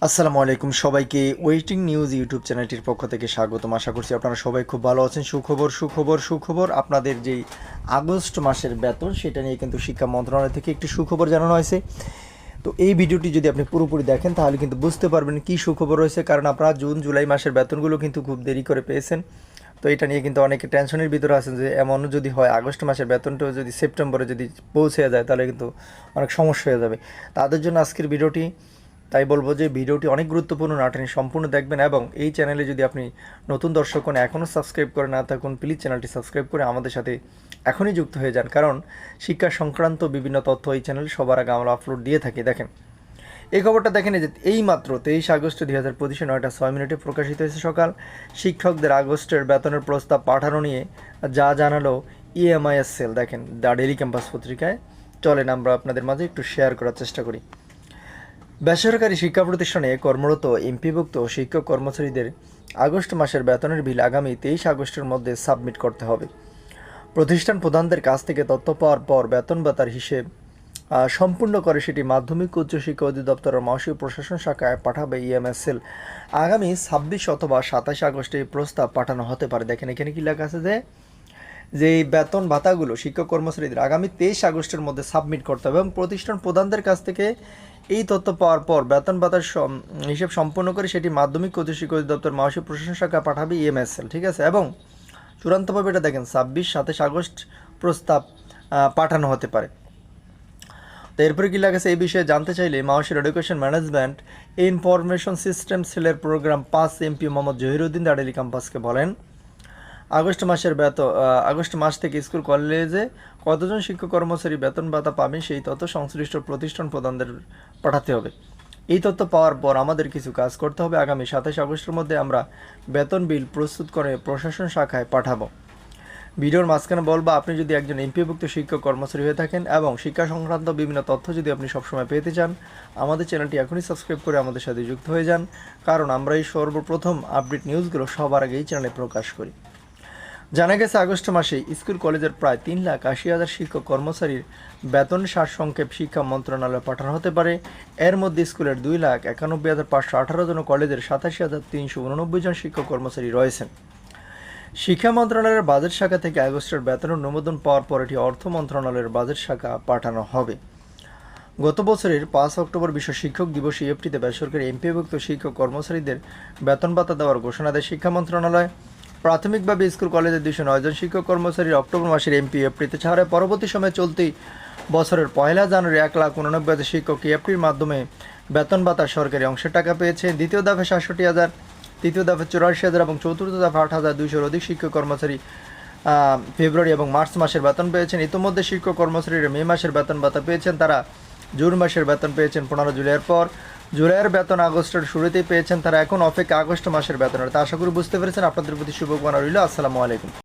আসসালামু আলাইকুম সবাইকে ওয়েটিং নিউজ ইউটিউব চ্যানেলটির পক্ষ থেকে স্বাগতম। আশা করছি আপনারা সবাই খুব ভালো আছেন। সুখবর আপনাদের যেই আগস্ট মাসের বেতন সেটা নিয়ে কিন্তু শিক্ষা মন্ত্রণালয় থেকে একটি সুখবর জানানো হয়েছে। তো এই ভিডিওটি যদি আপনি পুরোপুরি দেখেন তাহলে কিন্তু বুঝতে পারবেন কী সুখবর রয়েছে, কারণ আপনারা জুন জুলাই মাসের বেতনগুলো কিন্তু খুব দেরি করে পেয়েছেন। তো এটা নিয়ে কিন্তু অনেকে টেনশনের ভিতরে আছেন যে এমনও যদি হয় আগস্ট মাসের বেতনটাও যদি সেপ্টেম্বরে যদি পৌঁছে যায় তাহলে কিন্তু অনেক সমস্যা হয়ে যাবে। তাদের জন্য আজকের ভিডিওটি। তাই বলবো যে ভিডিওটি অনেক গুরুত্বপূর্ণ, নাটনি সম্পূর্ণ দেখবেন এবং এই চ্যানেলে যদি আপনি নতুন দর্শক হন, এখনও সাবস্ক্রাইব করে না থাকুন, প্লিজ চ্যানেলটি সাবস্ক্রাইব করে আমাদের সাথে এখনই যুক্ত হয়ে যান, কারণ শিক্ষা সংক্রান্ত বিভিন্ন তথ্য এই চ্যানেলে সবার আগে আমরা আপলোড দিয়ে থাকি। দেখেন এই খবরটা দেখেন যে এই মাত্র 23 আগস্ট 2025 9:06 প্রকাশিত হয়েছে সকাল। শিক্ষকদের আগস্টের বেতনের প্রস্তাব পাঠানো নিয়ে যা জানালো ইএমআইএস সেল। দেখেন দ্য ডেইলি ক্যাম্পাস পত্রিকায়। চলেন আমরা আপনাদের মাঝে একটু শেয়ার করার চেষ্টা করি। বেসরকারি শিক্ষা প্রতিষ্ঠানে কর্মরত এমপিভুক্ত শিক্ষক কর্মচারীদের আগস্ট মাসের বেতনের বিল আগামী 23 আগস্টের মধ্যে সাবমিট করতে হবে। প্রতিষ্ঠান প্রধানদের কাছ থেকে তথ্য পাওয়ার পর বেতন ভাতার হিসেব সম্পূর্ণ করে সেটি মাধ্যমিক উচ্চশিক্ষা অধিদপ্তরের মহাশয় প্রশাসন শাখায় পাঠাবে ইএমএস সেল। আগামী 26 অথবা 27 আগস্টে এই প্রস্তাব পাঠানো হতে পারে। দেখেন এখানে কি লেখা আছে যে এই বেতন ভাতাগুলো শিক্ষক কর্মচারীদের আগামী 23 আগস্টের মধ্যে সাবমিট করতে হবে এবং প্রতিষ্ঠান প্রধানদের কাছ থেকে এই তথ্য পাওয়ার পর বেতন ভাতার হিসেব সম্পন্ন করে সেটি মাধ্যমিক উচ্চশিক্ষা অধিদপ্তর মহাশয় প্রশাসন শাখা পাঠাবে ইএমএসএল। ঠিক আছে, এবং চূড়ান্তভাবে এটা দেখেন 26-27 আগস্ট প্রস্তাব পাঠানো হতে পারে। তো এরপরে কী লাগেছে এই বিষয়ে জানতে চাইলে মহাশয়ের এডুকেশন ম্যানেজমেন্ট ইনফরমেশন সিস্টেম সেলের program 5 MP Mohammad Jahiruddin the daily ক্যাম্পাসকে বলেন, আগস্ট মাস থেকে স্কুল কলেজে কতজন শিক্ষক কর্মচারী বেতন ভাতা পাবেন সেই তথ্য সংশ্লিষ্ট প্রতিষ্ঠান প্রধানদের পাঠাতে হবে। এই তথ্য পাওয়ার পর আমাদের কিছু কাজ করতে হবে। আগামী 27 আগস্টের মধ্যে আমরা বেতন বিল প্রস্তুত করে প্রশাসন শাখায় পাঠাবো। ভিডিওর মাঝখানে বলবো, আপনি যদি একজন এমপিভুক্ত শিক্ষক কর্মচারী হয়ে থাকেন এবং শিক্ষা সংক্রান্ত বিভিন্ন তথ্য যদি আপনি সবসময় পেতে চান, আমাদের চ্যানেলটি এখনই সাবস্ক্রাইব করে আমাদের সাথে যুক্ত হয়ে যান, কারণ আমরা এই সর্বপ্রথম আপডেট নিউজগুলো সবার আগে এই চ্যানেলে প্রকাশ করি। জানা গেছে আগস্ট মাসে স্কুল কলেজের প্রায় 3,80,000 শিক্ষক কর্মচারীর বেতন সারসংক্ষেপ শিক্ষা মন্ত্রণালয়ে পাঠানো হতে পারে। এর মধ্যে স্কুলের 2,91,518 জন ও কলেজের 87,389 জন শিক্ষক কর্মচারী রয়েছেন। শিক্ষা মন্ত্রণালয়ের বাজেট শাখা থেকে আগস্টের বেতনের অনুমোদন পাওয়ার পর এটি অর্থ মন্ত্রণালয়ের বাজেট শাখা পাঠানো হবে। গত বছরের 5 অক্টোবর বিশ্ব শিক্ষক দিবস ইএফটিতে বেসরকারি এমপিভুক্ত শিক্ষক কর্মচারীদের বেতন ভাতা দেওয়ার ঘোষণা দেয় শিক্ষা মন্ত্রণালয়। প্রাথমিকভাবে স্কুল কলেজের 209 জন শিক্ষক কর্মচারীর অক্টোবর মাসের এমপিএফটিতে ছাড়ায় পরবর্তী সময়ে চলতি বছরের 1 জানুয়ারি 1,89,000 শিক্ষক ইএফটির মাধ্যমে বেতন ভাতার সরকারি অংশের টাকা পেয়েছে। দ্বিতীয় ধাপে 67,000, তৃতীয় ধাপে 84,000 এবং চতুর্থ ধাপে 8,200 অধিক শিক্ষক কর্মচারী ফেব্রুয়ারি এবং মার্চ মাসের বেতন পেয়েছেন। ইতিমধ্যে শিক্ষক কর্মচারীরা মে মাসের বেতন ভাতা পেয়েছেন। তারা জুন মাসের বেতন পেয়েছেন 15 জুলাইয়ের পর। জুলাইয়ের বেতন আগস্টের শুরুতেই পেয়েছেন। তারা এখন অপেক্ষা আগস্ট মাসের বেতনের। তা আশা করি বুঝতে পেরেছেন। আপনাদের প্রতি শুভকামনা রইল। আসসালামু আলাইকুম।